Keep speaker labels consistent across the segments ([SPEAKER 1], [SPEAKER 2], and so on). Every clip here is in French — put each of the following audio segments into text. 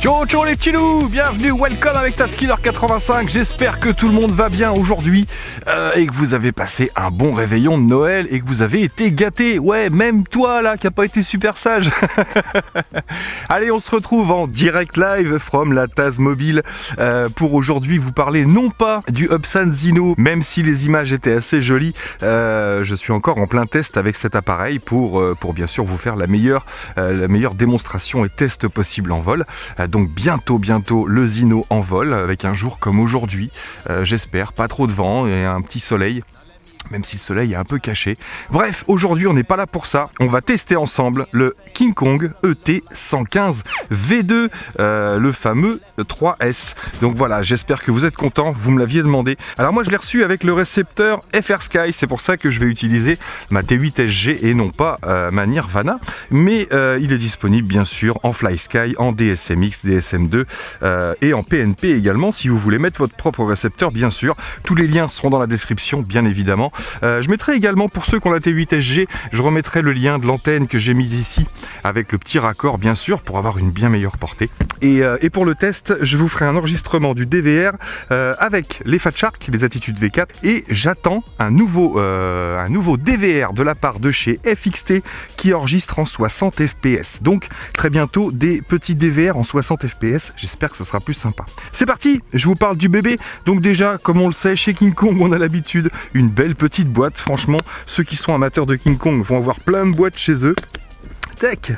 [SPEAKER 1] Ciao ciao les petits loups, bienvenue, welcome avec Taskiller 85, j'espère que tout le monde va bien aujourd'hui et que vous avez passé un bon réveillon de Noël et que vous avez été gâtés, ouais même toi là qui a pas été super sage. Allez on se retrouve en direct live from la Taz Mobile pour aujourd'hui vous parler non pas du Hubsan Zino, même si les images étaient assez jolies, je suis encore en plein test avec cet appareil pour bien sûr vous faire la meilleure démonstration et test possible en vol. Donc bientôt le Zino en vol avec un jour comme aujourd'hui, j'espère, pas trop de vent et un petit soleil. Même si le soleil est un peu caché. Bref, aujourd'hui on n'est pas là pour ça. On va tester ensemble le King Kong ET115 V2, le fameux 3S. Donc voilà, j'espère que vous êtes contents, vous me l'aviez demandé. Alors moi je l'ai reçu avec le récepteur FR Sky, c'est pour ça que je vais utiliser ma T8 SG et non pas ma Nirvana. Mais il est disponible bien sûr en Fly Sky, en DSMX, DSM2 et en PNP également si vous voulez mettre votre propre récepteur bien sûr. Tous les liens seront dans la description bien évidemment. Je mettrai également pour ceux qui ont la T8 SG, je remettrai le lien de l'antenne que j'ai mise ici avec le petit raccord bien sûr pour avoir une bien meilleure portée. Et pour le test, je vous ferai un enregistrement du DVR avec les Fat Shark, les Attitude V4 et j'attends un nouveau DVR de la part de chez FXT qui enregistre en 60 fps. Donc très bientôt des petits DVR en 60 fps, j'espère que ce sera plus sympa. C'est parti, je vous parle du bébé. Donc déjà, comme on le sait, chez King Kong, on a l'habitude, une belle petite boîte. Franchement, ceux qui sont amateurs de King Kong vont avoir plein de boîtes chez eux. Tac.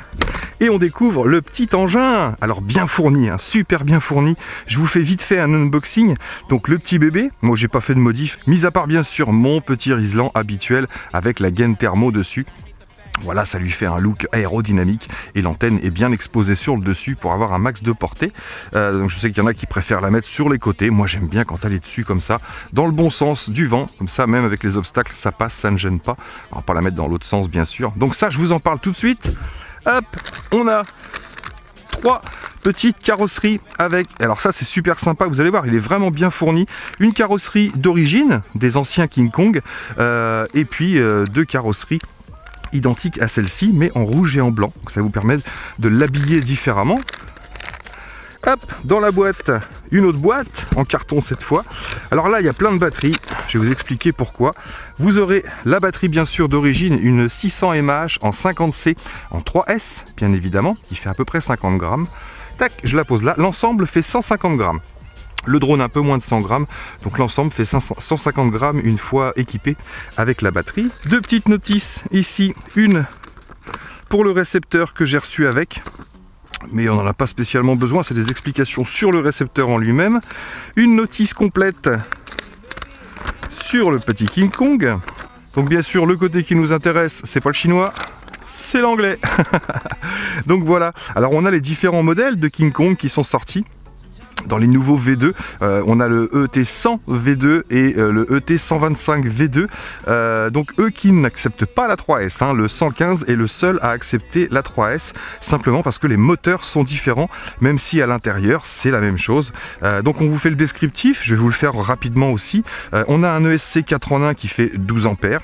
[SPEAKER 1] Et on découvre le petit engin, alors bien fourni, hein, super bien fourni. Je vous fais vite fait un unboxing. Donc le petit bébé, moi j'ai pas fait de modif, mis à part bien sûr mon petit Rislan habituel avec la gaine thermo dessus. Voilà, ça lui fait un look aérodynamique et l'antenne est bien exposée sur le dessus pour avoir un max de portée. Donc je sais qu'il y en a qui préfèrent la mettre sur les côtés. Moi j'aime bien quand elle est dessus comme ça, dans le bon sens du vent. Comme ça, même avec les obstacles, ça passe, ça ne gêne pas. On va pas la mettre dans l'autre sens bien sûr. Donc ça, je vous en parle tout de suite. Hop, on a 3 petites carrosseries avec, alors ça c'est super sympa, vous allez voir, il est vraiment bien fourni. Une carrosserie d'origine des anciens King Kong et puis 2 carrosseries identique à celle-ci mais en rouge et en blanc, donc ça vous permet de l'habiller différemment. Hop, dans la boîte, une autre boîte en carton cette fois. Alors là il y a plein de batteries, je vais vous expliquer pourquoi. Vous aurez la batterie bien sûr d'origine, une 600 mAh en 50C en 3S bien évidemment, qui fait à peu près 50 grammes. Tac, je la pose là, l'ensemble fait 150 grammes. Le drone un peu moins de 100 grammes, donc l'ensemble fait 150 grammes une fois équipé avec la batterie. 2 petites notices ici, une pour le récepteur que j'ai reçu avec, mais on n'en a pas spécialement besoin, c'est des explications sur le récepteur en lui-même. Une notice complète sur le petit King Kong. Donc bien sûr le côté qui nous intéresse, c'est pas le chinois, c'est l'anglais. Donc voilà, alors on a les différents modèles de King Kong qui sont sortis. Dans les nouveaux V2, on a le ET100 V2 et le ET125 V2. Donc eux qui n'acceptent pas la 3S, hein, le 115 est le seul à accepter la 3S, simplement parce que les moteurs sont différents, même si à l'intérieur c'est la même chose. Donc on vous fait le descriptif, je vais vous le faire rapidement aussi. On a un ESC 4 en 1 qui fait 12 ampères.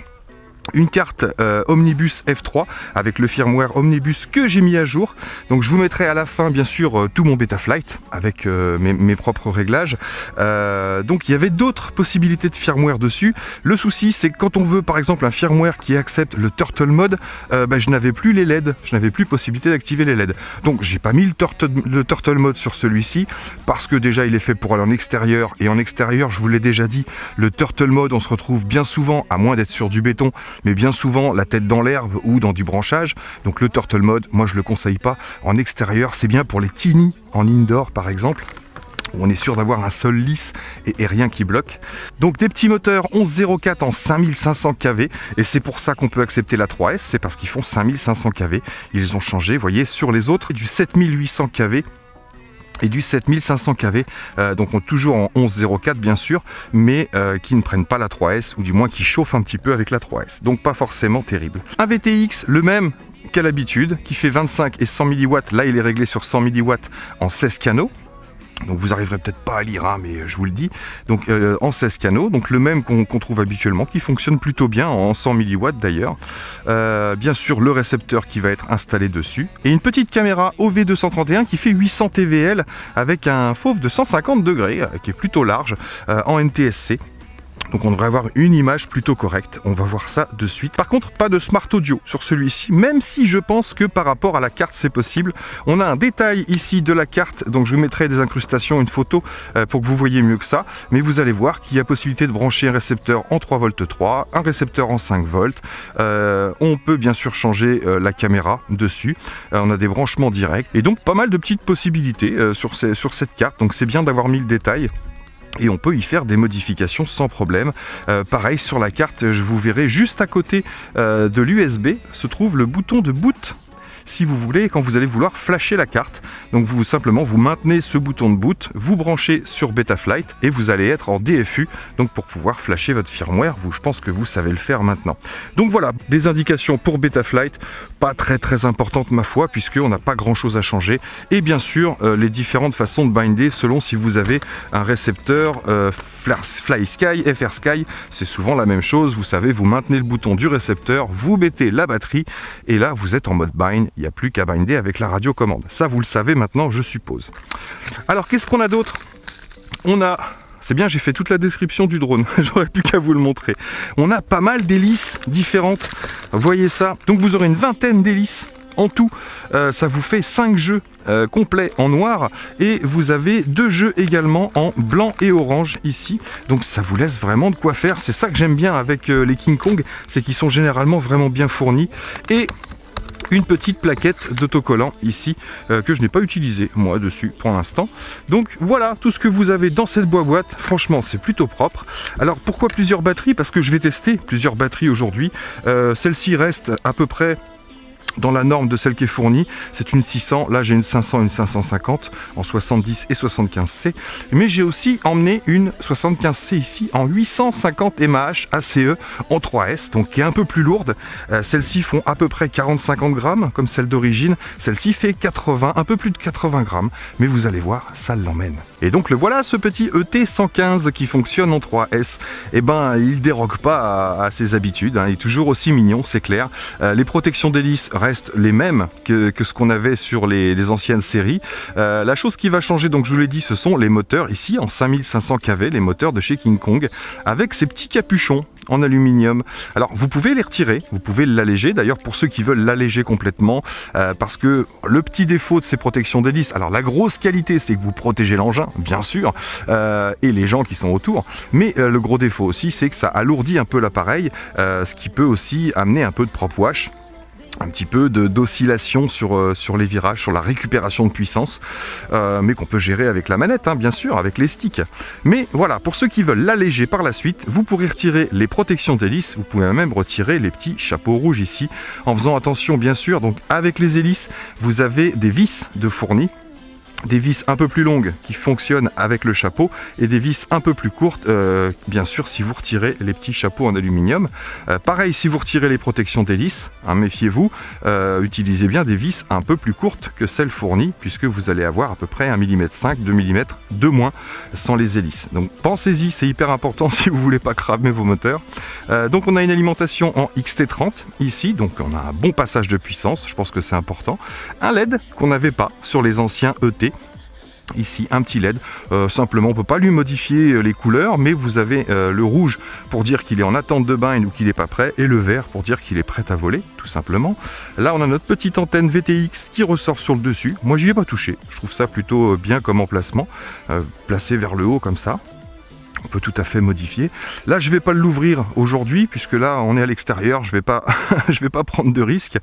[SPEAKER 1] Une carte Omnibus F3 avec le firmware Omnibus que j'ai mis à jour. Donc je vous mettrai à la fin bien sûr tout mon Betaflight avec mes propres réglages. Donc il y avait d'autres possibilités de firmware dessus. Le souci c'est que quand on veut par exemple un firmware qui accepte le Turtle Mode, je n'avais plus les LED, je n'avais plus possibilité d'activer les LED. Donc j'ai pas mis le Turtle Mode sur celui-ci parce que déjà il est fait pour aller en extérieur et en extérieur je vous l'ai déjà dit, le Turtle Mode on se retrouve bien souvent, à moins d'être sur du béton, mais bien souvent la tête dans l'herbe ou dans du branchage. Donc le Turtle Mode, moi je le conseille pas. En extérieur, c'est bien pour les teenies en indoor par exemple, où on est sûr d'avoir un sol lisse et rien qui bloque. Donc des petits moteurs 1104 en 5500 kV, et c'est pour ça qu'on peut accepter la 3S, c'est parce qu'ils font 5500 kV. Ils ont changé, vous voyez, sur les autres, du 7800 kV et du 7500 kV, donc toujours en 1104 bien sûr, mais qui ne prennent pas la 3S, ou du moins qui chauffent un petit peu avec la 3S, donc pas forcément terrible. Un VTX, le même qu'à l'habitude, qui fait 25 et 100 mW, là il est réglé sur 100 mW en 16 canaux. Donc vous arriverez peut-être pas à lire, hein, mais je vous le dis. Donc en 16 canaux, donc le même qu'on trouve habituellement, qui fonctionne plutôt bien en 100 mW d'ailleurs. Bien sûr le récepteur qui va être installé dessus. Et une petite caméra OV231 qui fait 800 TVL avec un fauve de 150 degrés, qui est plutôt large, en NTSC. Donc on devrait avoir une image plutôt correcte, on va voir ça de suite. Par contre, pas de smart audio sur celui-ci, même si je pense que par rapport à la carte c'est possible. On a un détail ici de la carte, donc je vous mettrai des incrustations, une photo pour que vous voyez mieux que ça. Mais vous allez voir qu'il y a possibilité de brancher un récepteur en 3,3 V, un récepteur en 5 volts. On peut bien sûr changer la caméra dessus. On a des branchements directs et donc pas mal de petites possibilités sur cette carte. Donc c'est bien d'avoir mis le détail. Et on peut y faire des modifications sans problème. Pareil sur la carte, je vous verrai juste à côté de l'USB se trouve le bouton de boot. Si vous voulez, quand vous allez vouloir flasher la carte, donc vous simplement vous maintenez ce bouton de boot, vous branchez sur Betaflight et vous allez être en DFU, donc pour pouvoir flasher votre firmware. Je pense que vous savez le faire maintenant. Donc voilà, des indications pour Betaflight, pas très importantes ma foi, puisqu'on n'a pas grand chose à changer. Et bien sûr, les différentes façons de binder selon si vous avez un récepteur FlySky, FrSky, c'est souvent la même chose. Vous savez, vous maintenez le bouton du récepteur, vous mettez la batterie et là vous êtes en mode bind. Il n'y a plus qu'à binder avec la radiocommande. Ça, vous le savez maintenant, je suppose. Alors, qu'est-ce qu'on a d'autre? On a... C'est bien, j'ai fait toute la description du drone. J'aurais plus qu'à vous le montrer. On a pas mal d'hélices différentes. Voyez ça. Donc, vous aurez une vingtaine d'hélices en tout. Ça vous fait 5 jeux complets en noir. Et vous avez 2 jeux également en blanc et orange ici. Donc, ça vous laisse vraiment de quoi faire. C'est ça que j'aime bien avec les King Kong. C'est qu'ils sont généralement vraiment bien fournis. Et... une petite plaquette d'autocollant ici que je n'ai pas utilisée moi dessus pour l'instant. Donc voilà tout ce que vous avez dans cette boîte. Franchement c'est plutôt propre. Alors pourquoi plusieurs batteries? Parce que je vais tester plusieurs batteries aujourd'hui. Celle-ci reste à peu près dans la norme de celle qui est fournie. C'est une 600, là j'ai une 500 et une 550 en 70 et 75C, mais j'ai aussi emmené une 75C ici en 850 mAh ACE en 3S, donc qui est un peu plus lourde. Celles-ci font à peu près 40-50 grammes comme celle d'origine, celle-ci fait 80, un peu plus de 80 grammes, mais vous allez voir, ça l'emmène. Et donc le voilà, ce petit ET115 qui fonctionne en 3S, et ben il dérogue pas à ses habitudes, hein. Il est toujours aussi mignon, c'est clair. Les protections d'hélice restent les mêmes que ce qu'on avait sur les anciennes séries. La chose qui va changer, donc je vous l'ai dit, ce sont les moteurs ici en 5500 kV, les moteurs de chez King Kong, avec ces petits capuchons en aluminium. Alors vous pouvez les retirer, vous pouvez l'alléger, d'ailleurs pour ceux qui veulent l'alléger complètement, parce que le petit défaut de ces protections d'hélice, alors la grosse qualité c'est que vous protégez l'engin, bien sûr, et les gens qui sont autour, mais le gros défaut aussi c'est que ça alourdit un peu l'appareil, ce qui peut aussi amener un peu de prop wash, un petit peu d'oscillation sur les virages, sur la récupération de puissance, mais qu'on peut gérer avec la manette, hein, bien sûr, avec les sticks. Mais voilà, pour ceux qui veulent l'alléger par la suite, vous pourrez retirer les protections d'hélice, vous pouvez même retirer les petits chapeaux rouges ici, en faisant attention bien sûr, donc avec les hélices, vous avez des vis de fournis, des vis un peu plus longues qui fonctionnent avec le chapeau et des vis un peu plus courtes, bien sûr si vous retirez les petits chapeaux en aluminium. Pareil si vous retirez les protections d'hélice, hein, méfiez-vous, utilisez bien des vis un peu plus courtes que celles fournies, puisque vous allez avoir à peu près 1,5 mm, 2 mm de moins sans les hélices. Donc pensez-y, c'est hyper important si vous voulez pas cramer vos moteurs. Donc on a une alimentation en XT30 ici, donc on a un bon passage de puissance, je pense que c'est important. Un LED qu'on n'avait pas sur les anciens ET. Ici un petit LED, simplement on ne peut pas lui modifier les couleurs, mais vous avez le rouge pour dire qu'il est en attente de bind ou qu'il n'est pas prêt, et le vert pour dire qu'il est prêt à voler, tout simplement. Là on a notre petite antenne VTX qui ressort sur le dessus, moi j'y ai pas touché, je trouve ça plutôt bien comme emplacement, placé vers le haut comme ça. On peut tout à fait modifier. Là, je ne vais pas l'ouvrir aujourd'hui, puisque là, on est à l'extérieur, je vais pas prendre de risque,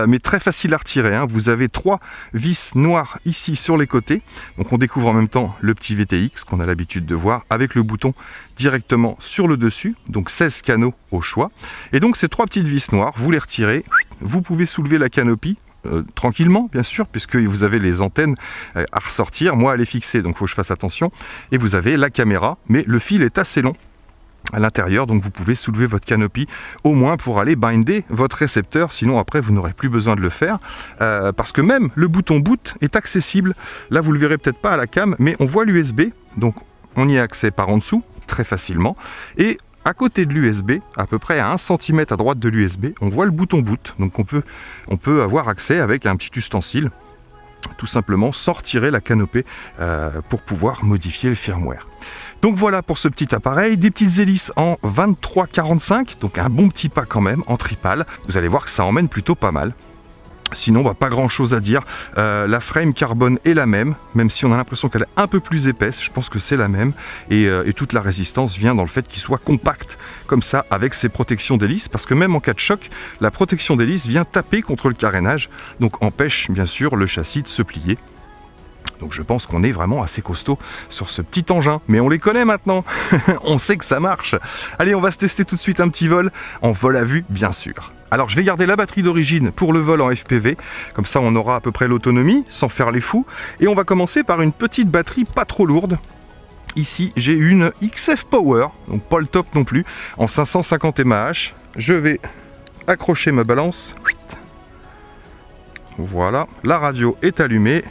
[SPEAKER 1] mais très facile à retirer, hein. Vous avez 3 vis noires ici sur les côtés. Donc, on découvre en même temps le petit VTX qu'on a l'habitude de voir, avec le bouton directement sur le dessus. Donc, 16 canaux au choix. Et donc, ces 3 petites vis noires, vous les retirez. Vous pouvez soulever la canopie. Tranquillement bien sûr, puisque vous avez les antennes à ressortir, moi elle est fixée donc il faut que je fasse attention, et vous avez la caméra, mais le fil est assez long. à l'intérieur, donc vous pouvez soulever votre canopy au moins pour aller binder votre récepteur, sinon après vous n'aurez plus besoin de le faire, parce que même le bouton boot est accessible. Là vous le verrez peut-être pas à la cam, mais on voit l'USB, donc on y a accès par en dessous très facilement, et à côté de l'USB, à peu près à 1 cm à droite de l'USB, on voit le bouton boot, donc on peut avoir accès avec un petit ustensile, tout simplement sans retirer la canopée pour pouvoir modifier le firmware. Donc voilà pour ce petit appareil, des petites hélices en 23-45, donc un bon petit pas quand même en tripale. Vous allez voir que ça emmène plutôt pas mal. Sinon, pas grand chose à dire. La frame carbone est la même si on a l'impression qu'elle est un peu plus épaisse, je pense que c'est la même. Et toute la résistance vient dans le fait qu'il soit compact, comme ça, avec ses protections d'hélice, parce que même en cas de choc, la protection d'hélice vient taper contre le carénage, donc empêche bien sûr le châssis de se plier. Donc je pense qu'on est vraiment assez costaud sur ce petit engin. Mais on les connaît maintenant, on sait que ça marche. Allez, on va se tester tout de suite un petit vol, en vol à vue bien sûr. Alors je vais garder la batterie d'origine pour le vol en FPV, comme ça on aura à peu près l'autonomie, sans faire les fous. Et on va commencer par une petite batterie pas trop lourde. Ici j'ai une XF Power, donc pas le top non plus, en 550 mAh. Je vais accrocher ma balance. Voilà, la radio est allumée.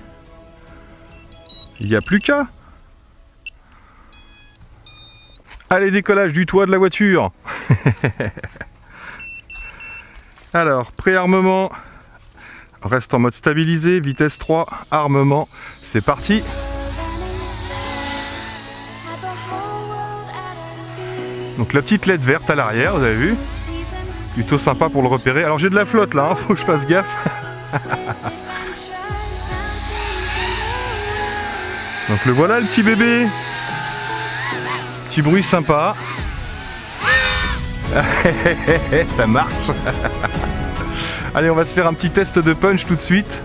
[SPEAKER 1] Il n'y a plus qu'à. Allez, décollage du toit de la voiture. Alors, préarmement. Reste en mode stabilisé, vitesse 3, armement. C'est parti. Donc la petite LED verte à l'arrière, vous avez vu. Plutôt sympa pour le repérer. Alors j'ai de la flotte là, hein, faut que je fasse gaffe. Donc le voilà le petit bébé. Petit bruit sympa. Ça marche. Allez, on va se faire un petit test de punch tout de suite.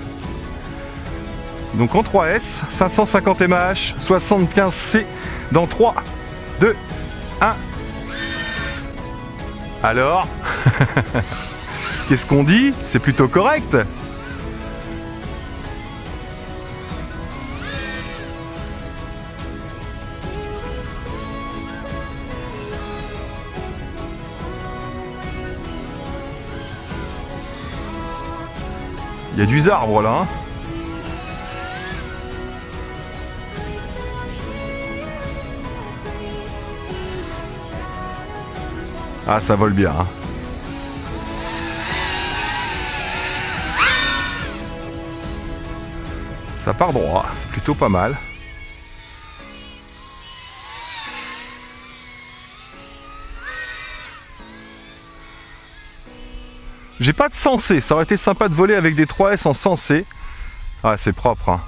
[SPEAKER 1] Donc en 3S, 550 mAh, 75C dans 3, 2, 1. Alors, qu'est-ce qu'on dit? C'est plutôt correct. Il y a du arbre là. Hein. Ah, ça vole bien. Hein. Ça part droit, c'est plutôt pas mal. J'ai pas de sensé, ça aurait été sympa de voler avec des 3S en sensé. Ah, c'est propre. Hein.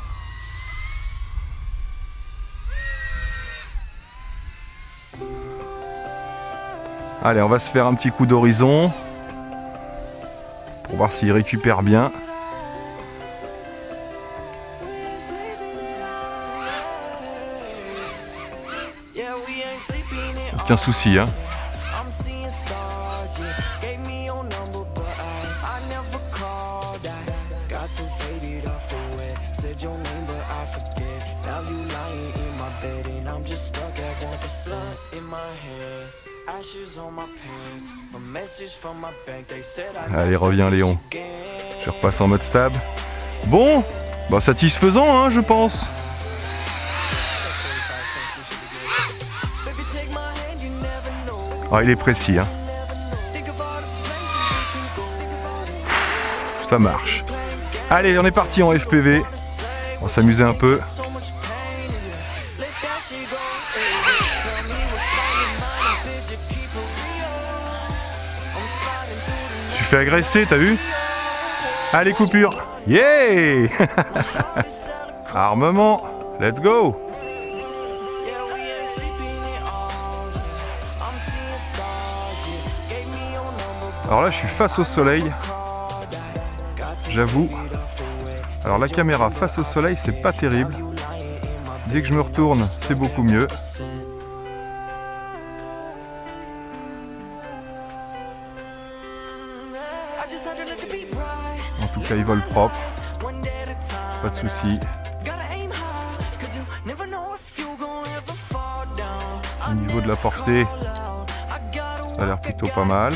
[SPEAKER 1] Allez, on va se faire un petit coup d'horizon pour voir s'il récupère bien. Aucun souci, hein. Allez, reviens Léon. Je repasse en mode stab. Bon, bah satisfaisant, hein, je pense. Ah, il est précis, hein. Ça marche. Allez, on est parti en FPV. On va s'amuser un peu. Tu fais agresser, t'as vu? Allez, coupure. Yeah. Armement. Let's go. Alors là, je suis face au soleil. J'avoue. Alors la caméra face au soleil, c'est pas terrible. Dès que je me retourne, c'est beaucoup mieux. En tout cas, il vole propre. Pas de soucis. Au niveau de la portée, Ça a l'air plutôt pas mal.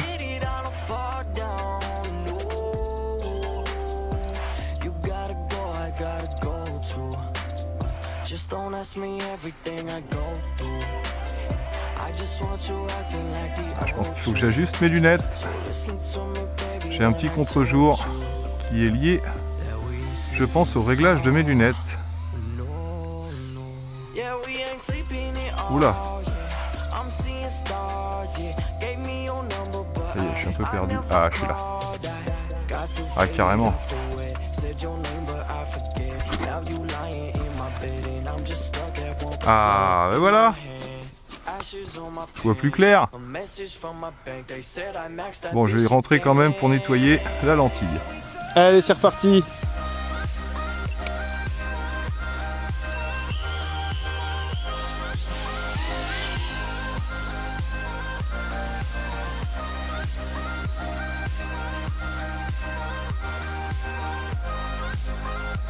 [SPEAKER 1] Ah, je pense qu'il faut que j'ajuste mes lunettes. J'ai un petit contre-jour qui est lié, je pense, au réglage de mes lunettes. Oula. Ça y est, je suis un peu perdu. Ah, je suis là. Ah, carrément. Ah, ben voilà. Je vois plus clair. Bon, je vais rentrer quand même pour nettoyer la lentille. Allez, c'est reparti.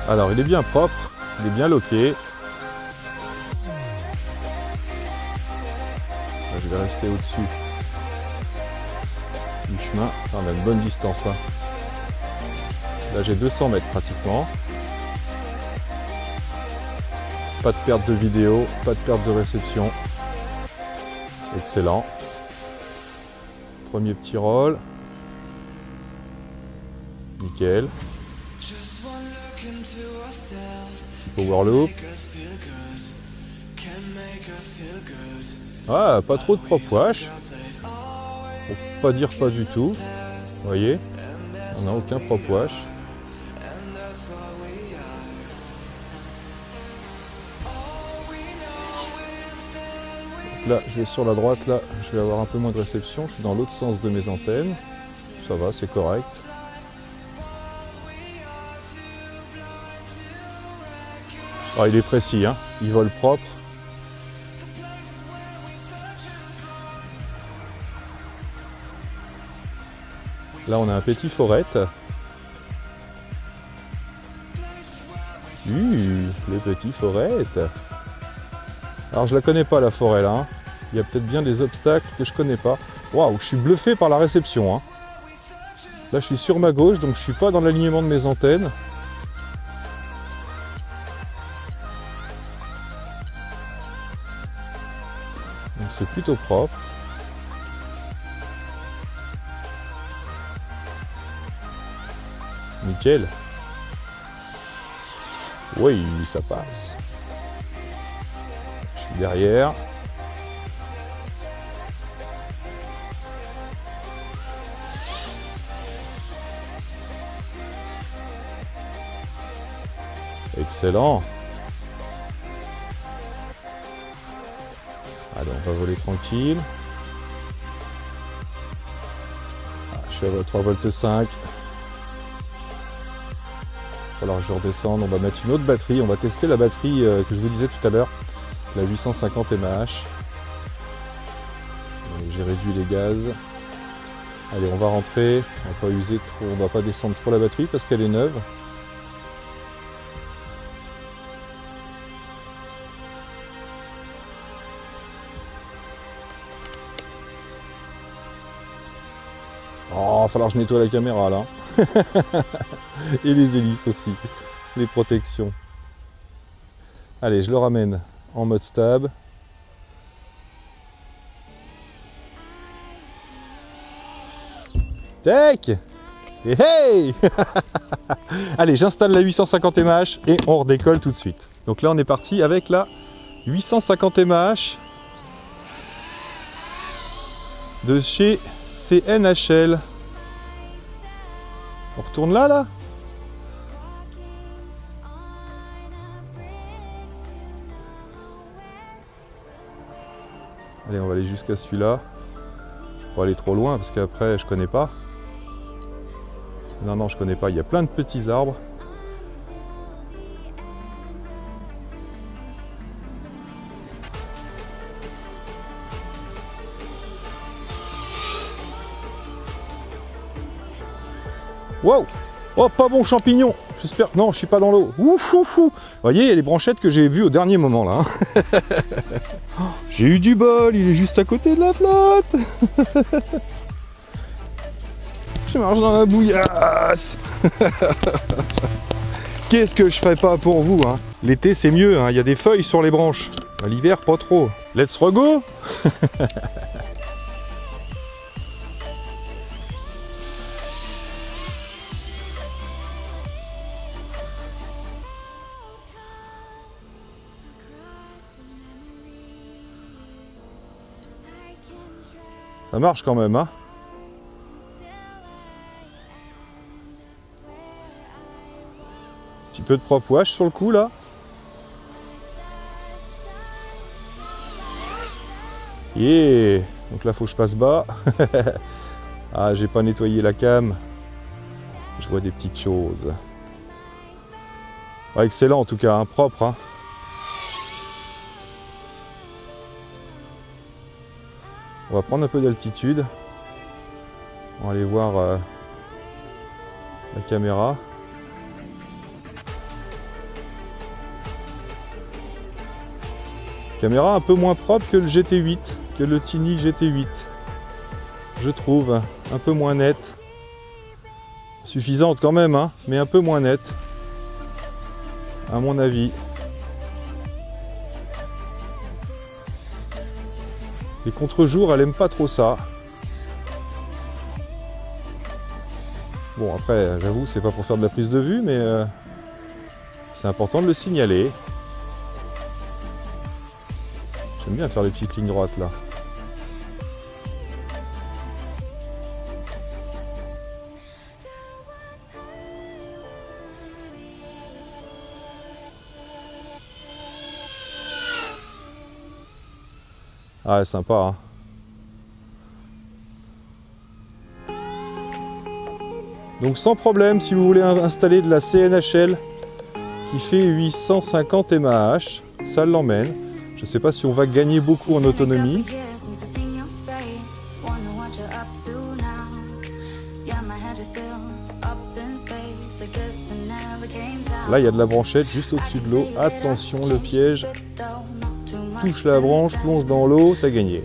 [SPEAKER 1] Alors, il est bien propre, il est bien loqué. Là, je vais rester au-dessus du chemin. Ah, on a une bonne distance. Hein. Là, j'ai 200 mètres pratiquement. Pas de perte de vidéo, pas de perte de réception. Excellent. Premier petit roll. Nickel. Power loop. Ah, pas trop de prop wash. Pour pas dire pas du tout. Vous voyez, on n'a aucun prop wash. Donc là, je vais sur la droite, là, je vais avoir un peu moins de réception. Je suis dans l'autre sens de mes antennes. Ça va, c'est correct. Ah, il est précis, hein. Il vole propre. Là, on a un petit forette. Les petits forettes. Alors, je la connais pas, la forêt, là. Hein. Il y a peut-être bien des obstacles que je connais pas. Waouh, je suis bluffé par la réception. Hein. Là, je suis sur ma gauche, donc je suis pas dans l'alignement de mes antennes. Donc, c'est plutôt propre. Nickel. Oui, ça passe. Je suis derrière. Excellent. Allez, on va voler tranquille. Ah, je suis à 3 volts 5. Alors je redescends, on va mettre une autre batterie, on va tester la batterie que je vous disais tout à l'heure, la 850 mAh. J'ai réduit les gaz. Allez, on va rentrer, on va pas user trop, on va pas descendre trop la batterie parce qu'elle est neuve. Oh, il va falloir que je nettoie la caméra là. Et les hélices aussi, les protections. Allez, je le ramène en mode stab. Tac! Et hey! Allez, j'installe la 850 mAh et on redécolle tout de suite. Donc là, on est parti avec la 850 mAh de chez CNHL. On retourne là? Allez, on va aller jusqu'à celui-là. Je ne peux pas aller trop loin parce qu'après, je connais pas. Non, je connais pas. Il y a plein de petits arbres. Wow! Oh, pas bon champignon! J'espère... Non, je suis pas dans l'eau. Ouf, ouf, ouf. Vous voyez, il y a les branchettes que j'ai vues au dernier moment, là. J'ai eu du bol, il est juste à côté de la flotte. Je marche dans la bouillasse. Qu'est-ce que je ferais pas pour vous, hein. L'été, c'est mieux, hein. Il y a des feuilles sur les branches. L'hiver, pas trop. Let's go. Ça marche quand même, hein. Un petit peu de propre wash sur le coup, là. Yeah. Donc là, faut que je passe bas. Ah, j'ai pas nettoyé la cam. Je vois des petites choses. Ah, excellent en tout cas, hein, propre, hein. On va prendre un peu d'altitude. On va aller voir la caméra. Caméra un peu moins propre que le GT8, que le Tiny GT8. Je trouve un peu moins nette. Suffisante quand même, hein, mais un peu moins nette. À mon avis. Les contre-jours, elle aime pas trop ça. Bon, après, j'avoue, c'est pas pour faire de la prise de vue, mais c'est important de le signaler. J'aime bien faire les petites lignes droites là. Ah, sympa, hein. Donc sans problème, si vous voulez installer de la CNHL qui fait 850 mAh, ça l'emmène. Je ne sais pas si on va gagner beaucoup en autonomie. Là, il y a de la branchette juste au-dessus de l'eau. Attention, le piège. Touche la branche, plonge dans l'eau, t'as gagné.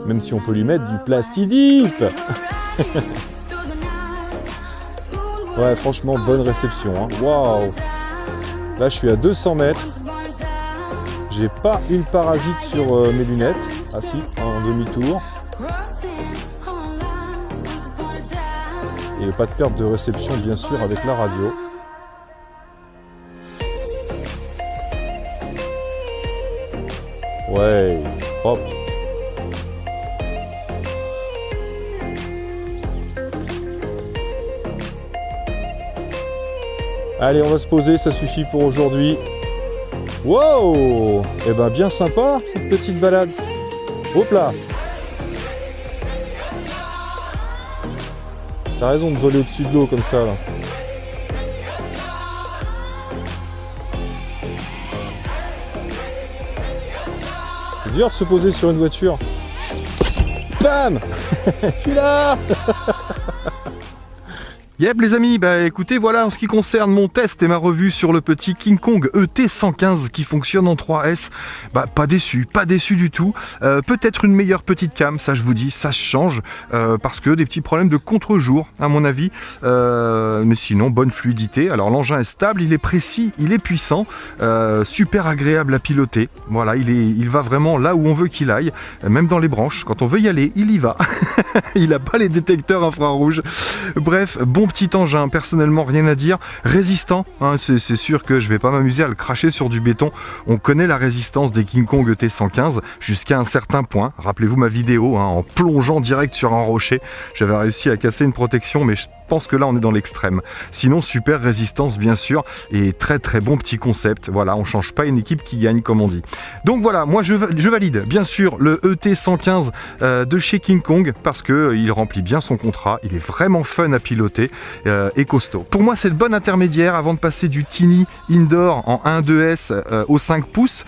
[SPEAKER 1] Même si on peut lui mettre du plastidip. Ouais, franchement, bonne réception, hein. Waouh. Là, je suis à 200 mètres. J'ai pas une parasite sur mes lunettes. Ah si, en demi-tour. Et pas de perte de réception, bien sûr, avec la radio. Ouais, propre. Allez, on va se poser, ça suffit pour aujourd'hui. Wow! Eh ben, bien sympa, cette petite balade. Hop là! T'as raison de voler au-dessus de l'eau comme ça, là. C'est dur de se poser sur une voiture. Bam! Je suis là! Yep les amis, bah écoutez, voilà en ce qui concerne mon test et ma revue sur le petit King Kong ET115 qui fonctionne en 3S, bah pas déçu du tout. Peut-être une meilleure petite cam, ça je vous dis, ça se change, parce que des petits problèmes de contre-jour à mon avis, mais sinon bonne fluidité. Alors l'engin est stable, il est précis, il est puissant, super agréable à piloter, voilà, il va vraiment là où on veut qu'il aille, même dans les branches, quand on veut y aller, il y va. Il n'a pas les détecteurs infrarouges. Bref, bon petit engin, personnellement rien à dire. Résistant, hein, c'est sûr que je vais pas m'amuser à le cracher sur du béton. On connaît la résistance des King Kong ET115 jusqu'à un certain point. Rappelez-vous ma vidéo, hein, en plongeant direct sur un rocher. J'avais réussi à casser une protection, mais je pense que là on est dans l'extrême. Sinon super résistance bien sûr, et très très bon petit concept. Voilà, on change pas une équipe qui gagne comme on dit. Donc voilà, moi je valide bien sûr le ET115 de chez King Kong parce que il remplit bien son contrat. Il est vraiment fun à piloter. et costaud. Pour moi, c'est le bon intermédiaire avant de passer du Tiny Indoor en 1.2S au 5 pouces.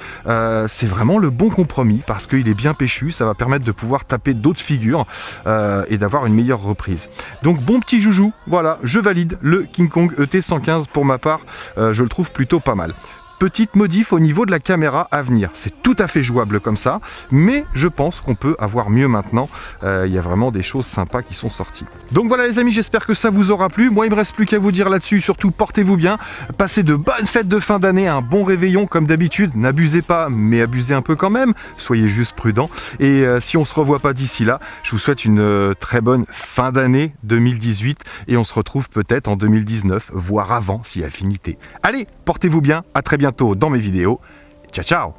[SPEAKER 1] C'est vraiment le bon compromis parce qu'il est bien péchu, ça va permettre de pouvoir taper d'autres figures et d'avoir une meilleure reprise. Donc bon petit joujou, voilà, je valide le King Kong ET115 pour ma part, je le trouve plutôt pas mal. Petite modif au niveau de la caméra à venir. C'est tout à fait jouable comme ça, mais je pense qu'on peut avoir mieux maintenant. Il y a vraiment des choses sympas qui sont sorties. Donc voilà les amis, j'espère que ça vous aura plu. Moi, il me reste plus qu'à vous dire là-dessus. Surtout, portez-vous bien. Passez de bonnes fêtes de fin d'année, un bon réveillon comme d'habitude. N'abusez pas, mais abusez un peu quand même. Soyez juste prudents. Et si on se revoit pas d'ici là, je vous souhaite une très bonne fin d'année 2018. Et on se retrouve peut-être en 2019, voire avant si affinité. Allez, portez-vous bien. À très bientôt dans mes vidéos. Ciao, ciao!